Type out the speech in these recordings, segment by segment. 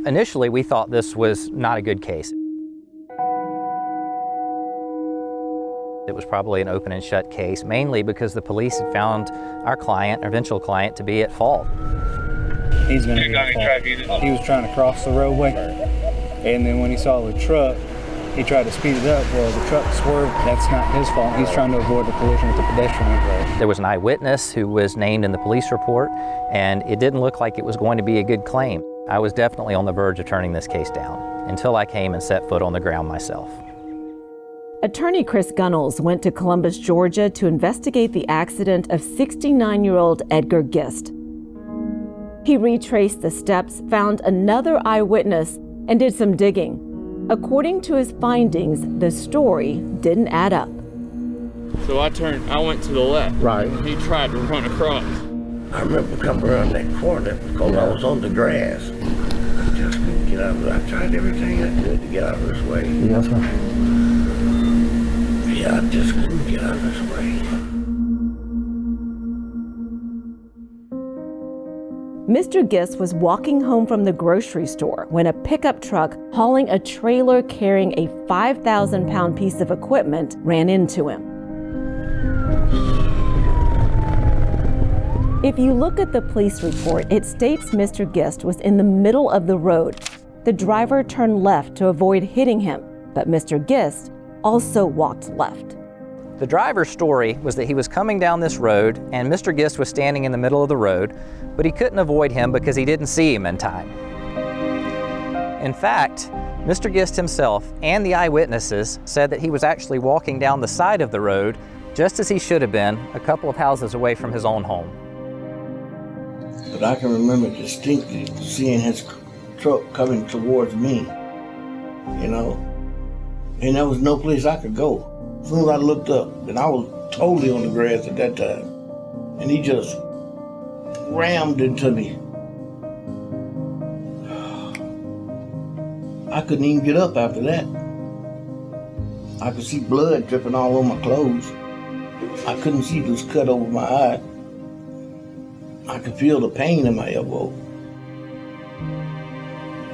Initially, we thought this was not a good case. It was probably an open and shut case, mainly because the police had found our client, our eventual client, to be at fault. He's going to be at fault. He was trying to cross the roadway, and then when he saw the truck, he tried to speed it up. Well, the truck swerved. That's not his fault. He's trying to avoid the collision with the pedestrian. There was an eyewitness who was named in the police report, and it didn't look like it was going to be a good claim. I was definitely on the verge of turning this case down until I came and set foot on the ground myself. Attorney Chris Gunnels went to Columbus, Georgia to investigate the accident of 69-year-old Edgar Gist. He retraced the steps, found another eyewitness, and did some digging. According to his findings, the story didn't add up. So I went to the left. Right. He tried to run across. I remember coming around that corner because I was on the grass. I just couldn't get out of it. I tried everything I could to get out of this way. Yes, sir. Yeah, I just couldn't get out of this way. Mr. Gist was walking home from the grocery store when a pickup truck hauling a trailer carrying a 5,000-pound piece of equipment ran into him. If you look at the police report, it states Mr. Gist was in the middle of the road. The driver turned left to avoid hitting him, but Mr. Gist also walked left. The driver's story was that he was coming down this road and Mr. Gist was standing in the middle of the road, but he couldn't avoid him because he didn't see him in time. In fact, Mr. Gist himself and the eyewitnesses said that he was actually walking down the side of the road just as he should have been, a couple of houses away from his own home. But I can remember distinctly seeing his truck coming towards me, you know, and there was no place I could go. As soon as I looked up, and I was totally on the grass at that time, and he just rammed into me. I couldn't even get up after that. I could see blood dripping all over my clothes. I couldn't see this cut over my eye. I could feel the pain in my elbow.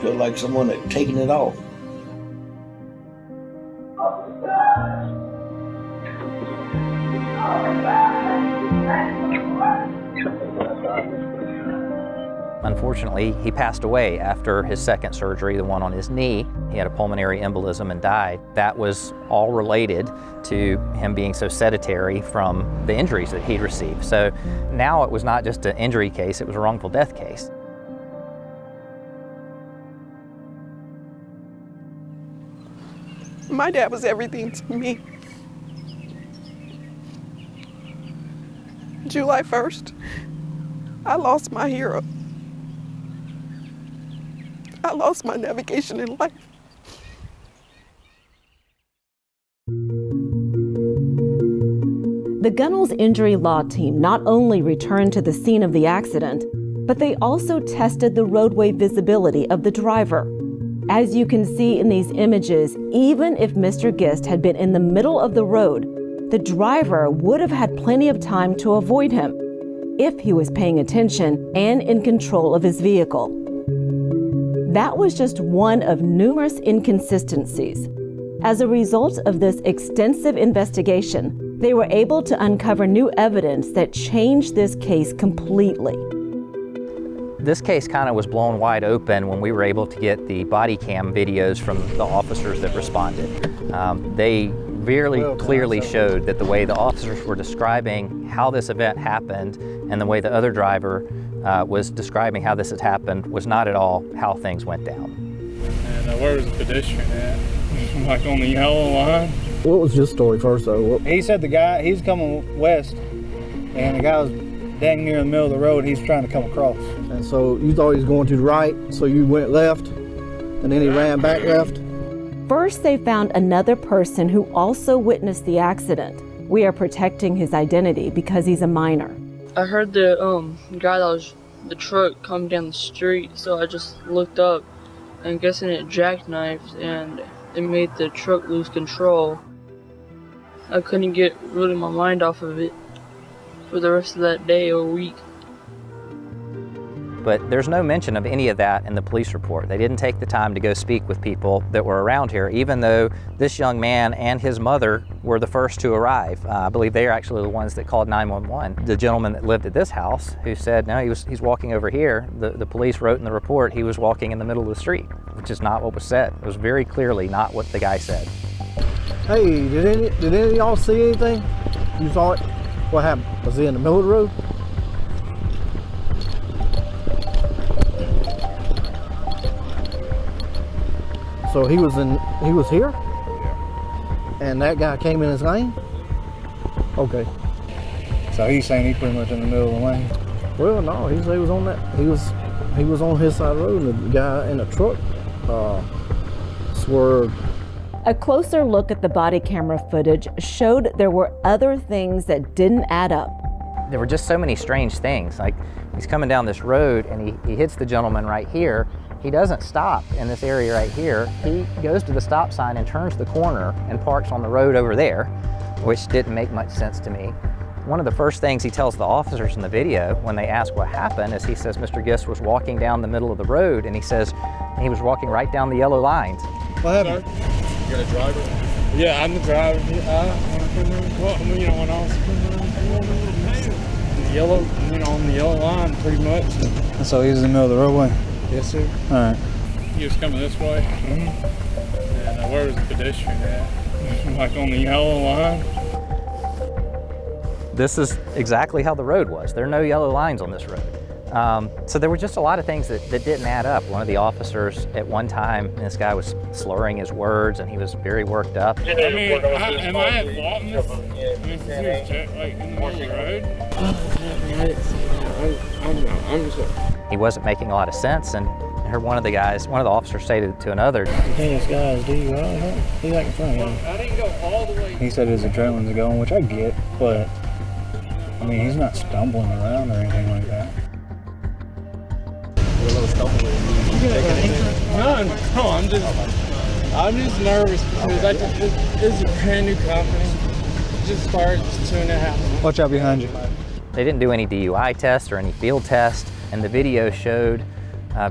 Felt like someone had taken it off. Unfortunately, he passed away after his second surgery, the one on his knee. He had a pulmonary embolism and died. That was all related to him being so sedentary from the injuries that he'd received. So now it was not just an injury case, it was a wrongful death case. My dad was everything to me. July 1st, I lost my hero. I lost my navigation in life. The Gunnels injury law team not only returned to the scene of the accident, but they also tested the roadway visibility of the driver. As you can see in these images, even if Mr. Gist had been in the middle of the road, the driver would have had plenty of time to avoid him if he was paying attention and in control of his vehicle. That was just one of numerous inconsistencies. As a result of this extensive investigation, they were able to uncover new evidence that changed this case completely. This case kind of was blown wide open when we were able to get the body cam videos from the officers that responded. They very clearly showed that the way the officers were describing how this event happened and the way the other driver was describing how this had happened was not at all how things went down. And where was the pedestrian at? Like on the yellow line? What was his story first though? He said he's coming west, and the guy was dang near the middle of the road. He's trying to come across. And so you thought he was going to the right, so you went left, and then he ran back left? First, they found another person who also witnessed the accident. We are protecting his identity because he's a minor. I heard the guy that was the truck come down the street, so I just looked up, and I'm guessing it jackknifed, and it made the truck lose control. I couldn't get really my mind off of it for the rest of that day or week. But there's no mention of any of that in the police report. They didn't take the time to go speak with people that were around here, even though this young man and his mother were the first to arrive. I believe they are actually the ones that called 911. The gentleman that lived at this house who said, no, he's walking over here. The police wrote in the report he was walking in the middle of the street, which is not what was said. It was very clearly not what the guy said. Hey, did any of y'all see anything? You saw it? What happened? Was he in the middle of the road? So he was here? Yeah. And that guy came in his lane? Okay. So he's saying he's pretty much in the middle of the lane. Well, no, he was on that. He was on his side of the road, and the guy in the truck swerved. A closer look at the body camera footage showed there were other things that didn't add up. There were just so many strange things. Like, he's coming down this road and he hits the gentleman right here. He doesn't stop in this area right here. He goes to the stop sign and turns the corner and parks on the road over there, which didn't make much sense to me. One of the first things he tells the officers in the video when they ask what happened is he says Mr. Gist was walking down the middle of the road, and he says he was walking right down the yellow lines. What happened? You got a driver? Yeah, I'm the driver. When I was yellow, on the yellow line, pretty much. So he was in the middle of the roadway? Yes, sir. All right. He was coming this way. And where was the pedestrian at? Like on the yellow line. This is exactly how the road was. There are no yellow lines on this road. So there were just a lot of things that didn't add up. One of the officers at one time, this guy was slurring his words and he was very worked up. I mean, am I at fault in this? I mean, since he was like in the middle of the road? I didn't see that. I'm just... He wasn't making a lot of sense, and I heard one of the officers say to another, You think this guy is DUI? He's like in front of him. I didn't go all the way. He said his adrenaline's going, which I get, but I mean, he's not stumbling around or anything like that. No, I'm just nervous because this is a brand new company. Just started 2.5 months. Watch out behind you. they didn't do any DUI tests or any field tests, and the video showed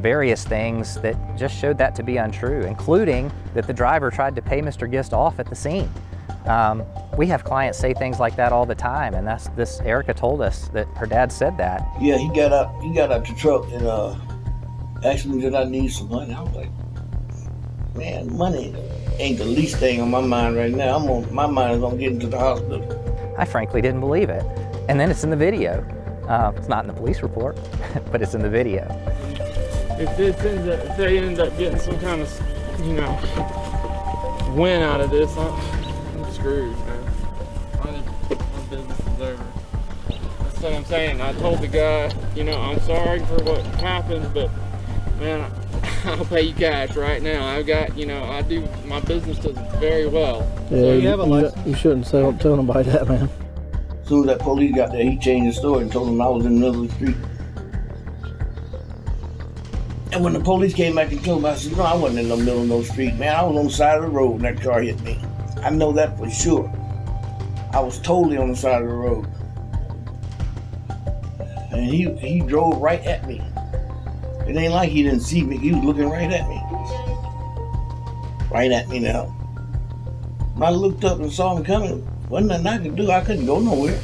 various things that just showed that to be untrue, including that the driver tried to pay Mr. Gist off at the scene. We have clients say things like that all the time, and Erica told us that her dad said that. Yeah, he got out the truck and asked me did I need some money. I was like, man, money ain't the least thing on my mind right now. My mind is on getting to the hospital. I frankly didn't believe it. And then it's in the video. It's not in the police report, but it's in the video. If they end up getting some kind of, win out of this, I'm screwed, man. My business is over. That's what I'm saying. I told the guy, I'm sorry for what happened, but man, I'll pay you cash right now. I've got, my business does very well. Yeah, so you have a license. You shouldn't tell nobody that, man. As soon as that police got there, he changed his story and told them I was in the middle of the street. And when the police came back and told me, I said, no, I wasn't in the middle of no street, man. I was on the side of the road when that car hit me. I know that for sure. I was totally on the side of the road. And he drove right at me. It ain't like he didn't see me. He was looking right at me. Right at me now. When I looked up and saw him coming, wasn't nothing I could do. I couldn't go nowhere.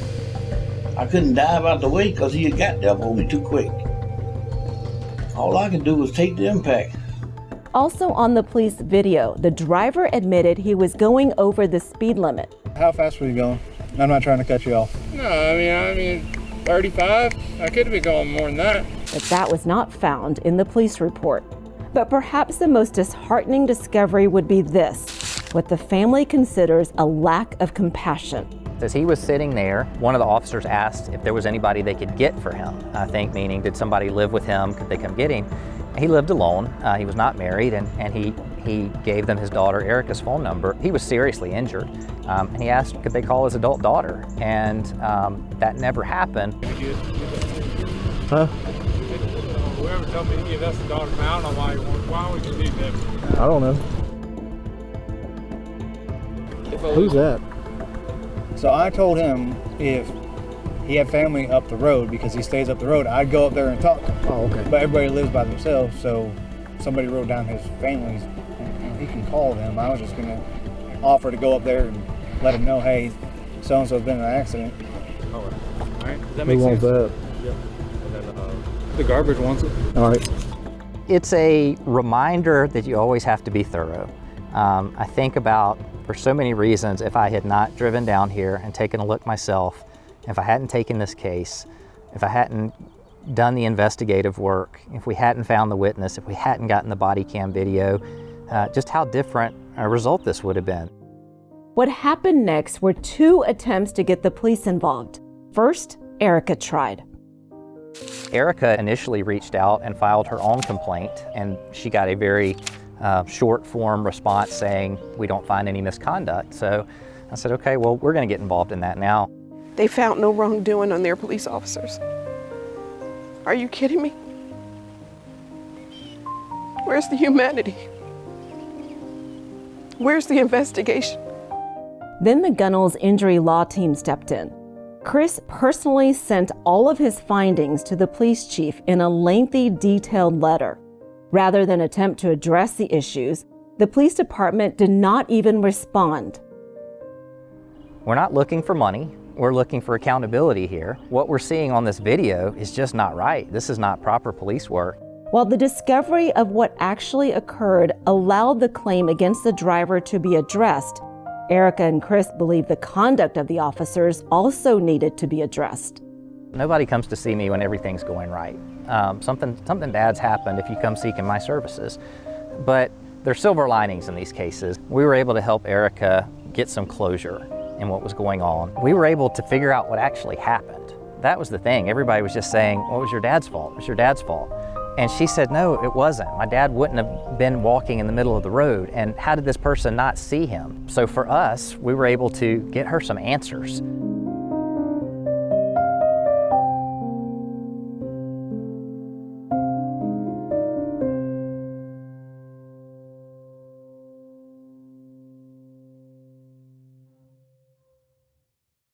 I couldn't dive out the way because he had got there for me too quick. All I could do was take the impact. Also on the police video, the driver admitted he was going over the speed limit. How fast were you going? I'm not trying to cut you off. No, I mean, 35. I could have been going more than that. But that was not found in the police report. But perhaps the most disheartening discovery would be this, what the family considers a lack of compassion. As he was sitting there, one of the officers asked if there was anybody they could get for him. I think meaning, did somebody live with him? Could they come get him? He lived alone. He was not married, and he gave them his daughter Erica's phone number. He was seriously injured, and he asked could they call his adult daughter, and that never happened. Huh? Whoever told me to give us the daughter, I don't know why would you do that? I don't know. Who's that? So I told him if He had family up the road because he stays up the road. I'd go up there and talk to him. Oh, okay. But everybody lives by themselves, so somebody wrote down his family's, and he can call them. I was just gonna offer to go up there and let him know, hey, so-and-so's been in an accident. All right. That Who makes wants sense. that? Yep. And then the garbage wants it. All right. It's a reminder that you always have to be thorough. I think about, for so many reasons, if I had not driven down here and taken a look myself, if I hadn't taken this case, if I hadn't done the investigative work, if we hadn't found the witness, if we hadn't gotten the body cam video, just how different a result this would have been. What happened next were 2 attempts to get the police involved. First, Erica tried. Erica initially reached out and filed her own complaint, and she got a very short form response saying, we don't find any misconduct. So I said, okay, well, we're gonna get involved in that now. They found no wrongdoing on their police officers. Are you kidding me? Where's the humanity? Where's the investigation? Then the Gunnels injury law team stepped in. Chris personally sent all of his findings to the police chief in a lengthy, detailed letter. Rather than attempt to address the issues, the police department did not even respond. We're not looking for money. We're looking for accountability here. What we're seeing on this video is just not right. This is not proper police work. While the discovery of what actually occurred allowed the claim against the driver to be addressed, Erica and Chris believe the conduct of the officers also needed to be addressed. Nobody comes to see me when everything's going right. Something bad's happened if you come seeking my services. But there's silver linings in these cases. We were able to help Erica get some closure in what was going on. We were able to figure out what actually happened. That was the thing. Everybody was just saying, well, it was your dad's fault. It was your dad's fault. And she said, no, it wasn't. My dad wouldn't have been walking in the middle of the road. And how did this person not see him? So for us, we were able to get her some answers.